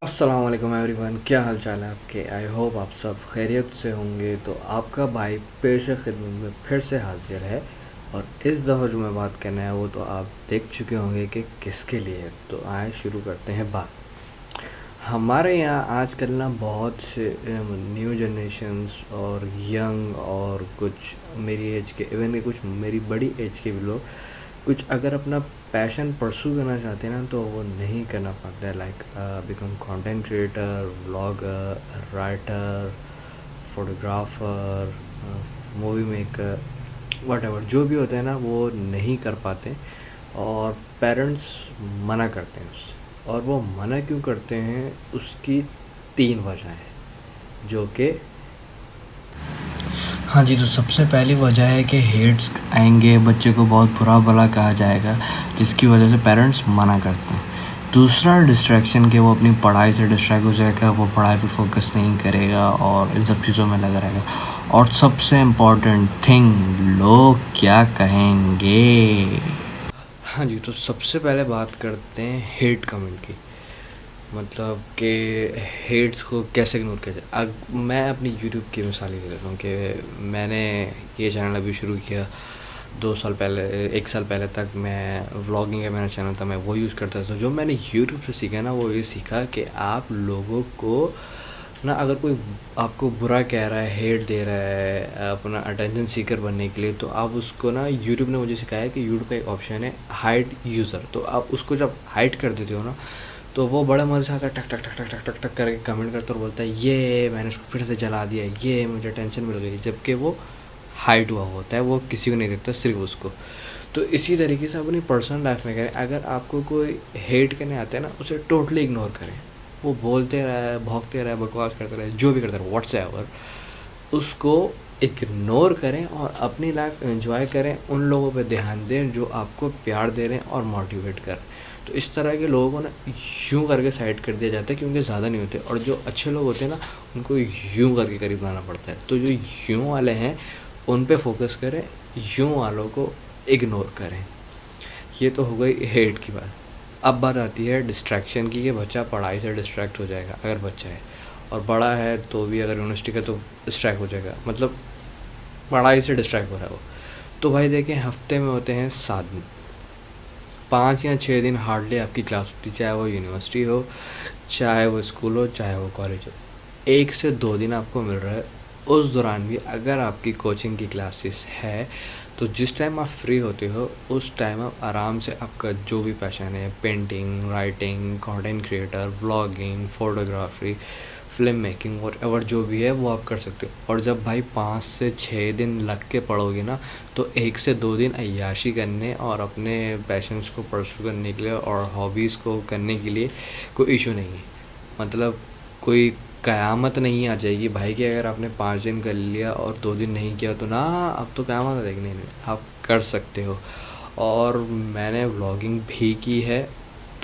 अस्सलाम वालेकुम एवरीवन, क्या हाल चाल है आपके। आई होप आप सब खैरियत से होंगे। तो आपका भाई पेश खिदमत में फिर से हाजिर है। और इस दफ़ा जो मैं बात करना है वो तो आप देख चुके होंगे कि किसके लिए है। तो आए शुरू करते हैं बात। हमारे यहाँ आजकल ना बहुत से न्यू जनरेशन्स और यंग और कुछ मेरी एज के, इवन कि कुछ मेरी बड़ी एज के भी लोग कुछ अगर अपना पैशन परसू करना चाहते हैं ना तो वो नहीं करना पाते हैं। Like become content creator, vlogger, writer, photographer, movie maker, what जो भी होता है ना वो नहीं कर पाते। और पेरेंट्स मना करते हैं उससे। और वो मना क्यों करते हैं उसकी 3 वजह है जो कि हाँ जी, तो सबसे पहली वजह है कि हेट्स आएंगे, बच्चे को बहुत बुरा भला कहा जाएगा, जिसकी वजह से पेरेंट्स मना करते हैं। दूसरा डिस्ट्रैक्शन कि वो अपनी पढ़ाई से डिस्ट्रैक्ट हो जाएगा, वो पढ़ाई पे फोकस नहीं करेगा और इन सब चीज़ों में लगा रहेगा। और सबसे इम्पॉर्टेंट थिंग, लोग क्या कहेंगे। हाँ जी, तो सबसे पहले बात करते हैं हेट कमेंट की। मतलब कि हेट्स को कैसे इग्नोर किया जाए। मैं अपनी यूट्यूब की मिसाल ही दे देता हूँ कि मैंने ये चैनल अभी शुरू किया 2 साल पहले। 1 साल पहले तक मैं व्लॉगिंग का मेरा चैनल था, मैं वो यूज़ करता था। जो मैंने यूट्यूब से सीखा ना वो ये सीखा कि आप लोगों को ना, अगर कोई आपको बुरा कह रहा है, हेट दे रहा है अपना अटेंशन सीकर बनने के लिए, तो आप उसको ना, यूट्यूब ने मुझे सिखाया कि यूट्यूब का एक ऑप्शन है हाइड यूज़र। तो आप उसको जब हाइड कर देते हो ना तो वो बड़ा मज़े से आता है, टक टक टक टक टक टक टक करके कमेंट करता और बोलता है ये मैंने उसको फिर से जला दिया, ये मुझे टेंशन मिल गई, जबकि वो हाइड हुआ होता है, वो किसी को नहीं देखता, सिर्फ उसको। तो इसी तरीके से अपनी पर्सनल लाइफ में करें। अगर आपको कोई हेट करने आता है ना, उसे टोटली इग्नोर करें। वो बोलते रहे, भौंकते रहे, बकवास करते रहे, जो भी करते रहे, व्हाट्सएवर, उसको इग्नोर करें और अपनी लाइफ एंजॉय करें। उन लोगों पे ध्यान दें जो आपको प्यार दे रहे हैं और मोटिवेट कर रहे हैं। तो इस तरह के लोगों को ना यूँ करके साइड कर दिया जाता है क्योंकि ज़्यादा नहीं होते। और जो अच्छे लोग होते हैं ना उनको यूँ करके करीब लाना पड़ता है। तो जो यूँ वाले हैं उन पे फोकस करें, यूँ वालों को इग्नोर करें। ये तो हो गई हेट की बात। अब बात आती है डिस्ट्रैक्शन की कि बच्चा पढ़ाई से डिस्ट्रैक्ट हो जाएगा अगर बच्चा है, और बड़ा है तो भी अगर यूनिवर्सिटी का तो डिस्ट्रैक्ट हो जाएगा, मतलब पढ़ाई से डिस्ट्रैक्ट हो रहा है वो। तो भाई देखें, हफ्ते में होते हैं 7 दिन, 5 या 6 दिन हार्डली आपकी क्लास होती है, चाहे वो यूनिवर्सिटी हो, चाहे वो स्कूल हो, चाहे वो कॉलेज हो। 1 से 2 दिन आपको मिल रहा है। उस दौरान भी अगर आपकी कोचिंग की क्लासेस है तो जिस टाइम आप फ्री होते हो उस टाइम आप आराम से आपका जो भी पैशन है, painting, writing, content creator, vlogging, photography, film making, whatever जो भी है वो आप कर सकते हो। और जब भाई 5 से 6 दिन लग के पढ़ोगे ना तो 1 से 2 दिन अय्याशी करने और अपने पैशंस को परस्यू करने के लिए और हॉबीज़ को करने के लिए कोई इशू नहीं है। मतलब कोई क़यामत नहीं आ जाएगी भाई कि अगर आपने 5 दिन कर लिया और 2 दिन नहीं किया तो ना, अब तो क़यामत आ जाएगी। नहीं नहीं, आप कर सकते हो। और मैंने व्लॉगिंग भी की है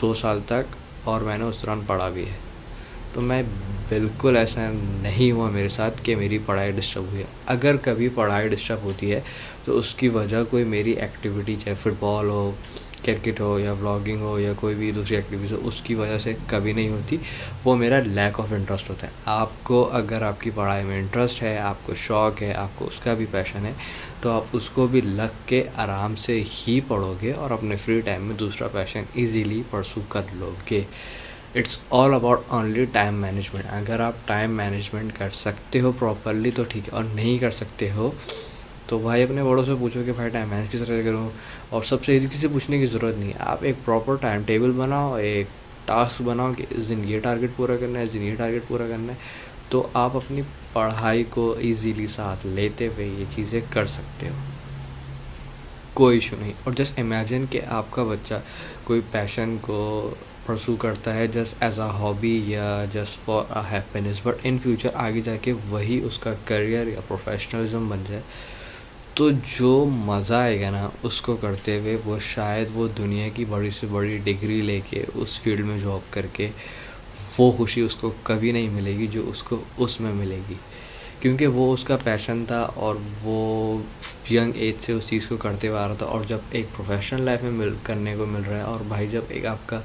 2 साल तक, और मैंने उस दौरान पढ़ा भी है। तो मैं बिल्कुल ऐसा नहीं हुआ मेरे साथ कि मेरी पढ़ाई डिस्टर्ब हुई है। अगर कभी पढ़ाई डिस्टर्ब होती है तो उसकी वजह कोई मेरी एक्टिविटी, चाहे फुटबॉल हो, क्रिकेट हो, या व्लॉगिंग हो, या कोई भी दूसरी एक्टिविटीज़ हो, उसकी वजह से कभी नहीं होती। वो मेरा लैक ऑफ इंटरेस्ट होता है। आपको अगर आपकी पढ़ाई में इंटरेस्ट है, आपको शौक़ है, आपको उसका भी पैशन है, तो आप उसको भी लग के आराम से ही पढ़ोगे और अपने फ्री टाइम में दूसरा पैशन ईज़िली परसू कर लोगे। It's all about only time management. अगर आप टाइम मैनेजमेंट कर सकते हो प्रॉपरली तो ठीक है, और नहीं कर सकते हो तो भाई अपने बड़ों से पूछो कि भाई टाइम मैनेज किस तरह से करूँ। और सबसे किसी से पूछने की ज़रूरत नहीं है, आप एक प्रॉपर टाइम टेबल बनाओ, एक टास्क बनाओ कि इस दिन ये टारगेट पूरा करना है, इस दिन ये टारगेट पूरा करना है। तो आप अपनी पढ़ाई को ईज़िली साथ लेते हुए ये चीज़ें कर सकते हो, कोई इशू नहीं। और जस्ट इमेजिन कि आपका बच्चा कोई पैशन को परसू करता है जस्ट एज अ हॉबी या just for a happiness, but in future आगे जाके वही उसका करियर या प्रोफेशनलिज्म बन जाए, तो जो मज़ा आएगा ना उसको करते हुए, वो शायद वो दुनिया की बड़ी से बड़ी डिग्री लेके उस फील्ड में जॉब करके वो खुशी उसको कभी नहीं मिलेगी जो उसको उसमें मिलेगी। क्योंकि वो उसका पैशन था और वो यंग एज से उस चीज़ को करते हुए आ रहा था। और जब एक प्रोफेशनल लाइफ में मिल करने को मिल रहा है, और भाई जब एक आपका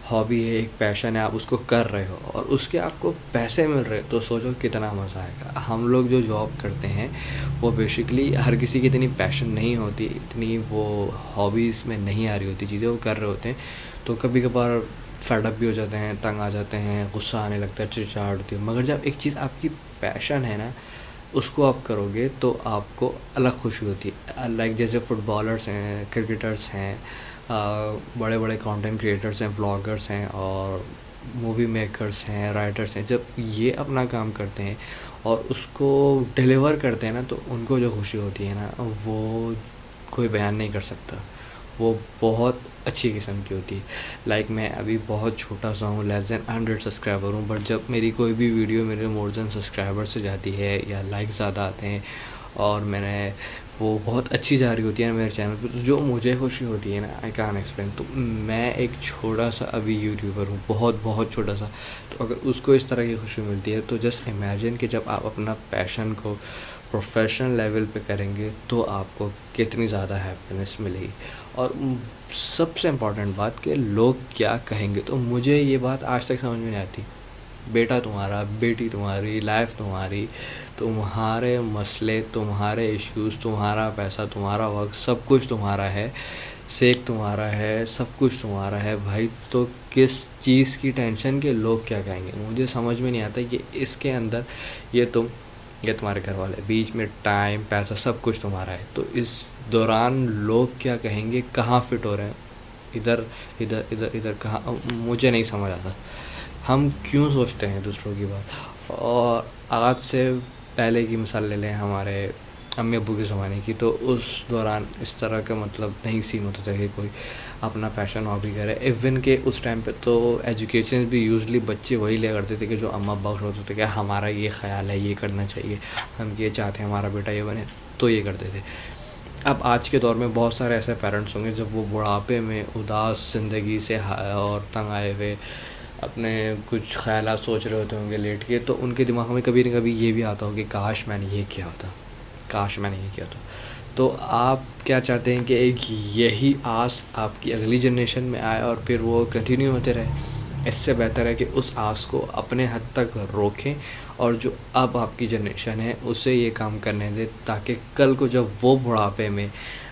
हॉबी है, एक पैशन है, आप उसको कर रहे हो और उसके आपको पैसे मिल रहे हैं, तो सोचो कितना मज़ा आएगा। हम लोग जो जॉब करते हैं वो बेसिकली हर किसी की इतनी पैशन नहीं होती, इतनी वो हॉबीज़ में नहीं आ रही होती चीज़ें, वो कर रहे होते हैं। तो कभी कभार फेडअप भी हो जाते हैं, तंग आ जाते हैं, गुस्सा आने लगता है, चिड़चिड़ाहट होती है। मगर जब एक चीज़ आपकी पैशन है ना, उसको आप करोगे तो आपको अलग खुशी होती है। लाइक जैसे फुटबॉलर्स हैं, क्रिकेटर्स हैं, बड़े बड़े कंटेंट क्रिएटर्स हैं, व्लॉगर्स हैं, और मूवी मेकर्स हैं, राइटर्स हैं। जब ये अपना काम करते हैं और उसको डिलीवर करते हैं ना, तो उनको जो खुशी होती है ना, वो कोई बयान नहीं कर सकता। वो बहुत अच्छी किस्म की होती है। लाइक मैं अभी बहुत छोटा सा हूँ, लेस देन 100 सब्सक्राइबर हूँ, बट जब मेरी कोई भी वीडियो मेरे मोर देन सब्सक्राइबर से जाती है या लाइक ज़्यादा आते हैं और मैंने वो बहुत अच्छी जा रही होती है मेरे चैनल पे, तो जो मुझे खुशी होती है ना, आई कैन एक्सप्लेन। तो मैं एक छोटा सा अभी यूट्यूबर हूँ, बहुत बहुत छोटा सा। तो अगर उसको इस तरह की खुशी मिलती है, तो जस्ट इमेजिन कि जब आप अपना पैशन को प्रोफेशनल लेवल पे करेंगे तो आपको कितनी ज़्यादा हैप्पीनेस मिलेगी। और सबसे इम्पॉर्टेंट बात कि लोग क्या कहेंगे, तो मुझे ये बात आज तक समझ में नहीं आती। बेटा तुम्हारा, बेटी तुम्हारी, लाइफ तुम्हारी, तुम्हारे मसले, तुम्हारे इश्यूज़, तुम्हारा पैसा, तुम्हारा वक्त, सब कुछ तुम्हारा है, सेक तुम्हारा है, सब कुछ तुम्हारा है भाई। तो किस चीज़ की टेंशन के लोग क्या कहेंगे, मुझे समझ में नहीं आता कि इसके अंदर ये तुम्हारे घर वाले, बीच में टाइम, पैसा, सब कुछ तुम्हारा है। तो इस दौरान लोग क्या कहेंगे, कहाँ फिट हो रहे हैं, इधर इधर इधर इधर कहाँ, मुझे नहीं समझ आता। हम क्यों सोचते हैं दूसरों की बात। और आज से पहले की मिसाल ले लें, हमारे अम्मी अब्बू के ज़माने की, तो उस दौरान इस तरह का मतलब नहीं सीन होता था कि कोई अपना पैशन हॉबी करे। इवन के उस टाइम पे तो एजुकेशन भी यूजली बच्चे वही लिया करते थे कि जो अम्मा अब्बा होते थे कि हमारा ये ख्याल है, ये करना चाहिए, हम ये चाहते हैं हमारा बेटा ये बने, तो ये करते थे। अब आज के दौर में बहुत सारे ऐसे पेरेंट्स होंगे जब वो बुढ़ापे में उदास ज़िंदगी से और तंग आए हुए अपने कुछ ख़यालात सोच रहे होते होंगे लेट के, तो उनके दिमाग में कभी न कभी ये भी आता हो कि काश मैंने ये किया होता, काश मैंने ये किया होता। तो आप क्या चाहते हैं कि एक यही आस आपकी अगली जनरेशन में आए और फिर वो कंटिन्यू होते रहे। इससे बेहतर है कि उस आस को अपने हद तक रोकें और जो अब आपकी जनरेशन है उसे ये काम करने दें, ताकि कल को जब वो बुढ़ापे में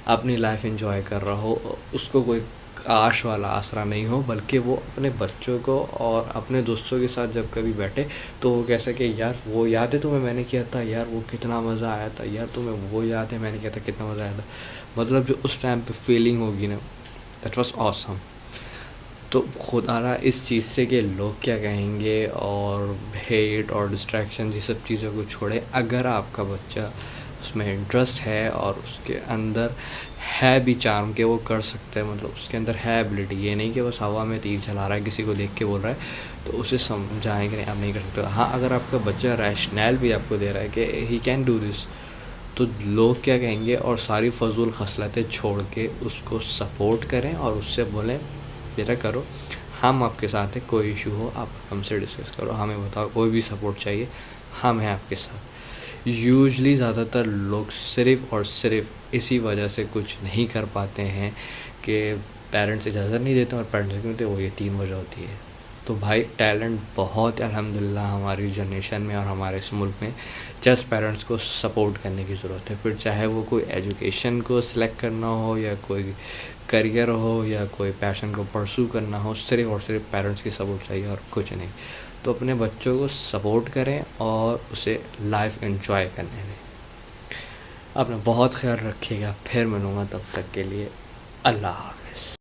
अपनी लाइफ एंजॉय कर रहा हो, उसको कोई काश वाला आसरा नहीं हो, बल्कि वो अपने बच्चों को और अपने दोस्तों के साथ जब कभी बैठे तो वो कह सके, यार वो याद है तुम्हें मैंने किया था, यार वो कितना मज़ा आया था, यार तुम्हें वो याद है मैंने किया था, कितना मज़ा आया था। मतलब जो उस टाइम पे फीलिंग होगी ना, दैट वाज ऑसम। तो खुदारा इस चीज़ से कि लोग क्या कहेंगे और हेट और डिस्ट्रैक्शन, ये सब चीज़ों को छोड़े। अगर आपका बच्चा उसमें इंटरेस्ट है और उसके अंदर है भी चार्म के वो कर सकता है, मतलब उसके अंदर है एबिलिटी, ये नहीं कि बस हवा में तीर चला रहा है, किसी को देख के बोल रहा है, तो उसे समझाएं कि नहीं आप नहीं कर सकते। हाँ, अगर आपका बच्चा रैशनल भी आपको दे रहा है कि ही कैन डू दिस, तो लोग क्या कहेंगे और सारी फजूल खसलतें छोड़ के उसको सपोर्ट करें और उससे बोलें बेटा करो, हम आपके साथ हैं, कोई इशू हो आप हमसे डिस्कस करो, हमें बताओ, कोई भी सपोर्ट चाहिए हम हैं आपके साथ। यूजली ज़्यादातर लोग सिर्फ़ और सिर्फ इसी वजह से कुछ नहीं कर पाते हैं कि पेरेंट्स इजाज़त नहीं देते, और पेरेंट्स क्यों देते, वो ये 3 वजह होती है। तो भाई टैलेंट बहुत है अल्हम्दुलिल्लाह हमारी जनरेशन में और हमारे इस मुल्क में, जस्ट पेरेंट्स को सपोर्ट करने की ज़रूरत है। फिर चाहे वो कोई एजुकेशन को सिलेक्ट करना हो या कोई करियर हो या कोई पैशन को परसू करना हो, सिर्फ और सिर्फ पेरेंट्स की सपोर्ट चाहिए और कुछ नहीं। तो अपने बच्चों को सपोर्ट करें और उसे लाइफ एंजॉय करने दें। अपना बहुत ख्याल रखिएगा, फिर मिलूँगा, तब तक के लिए अल्लाह हाफ़िज़।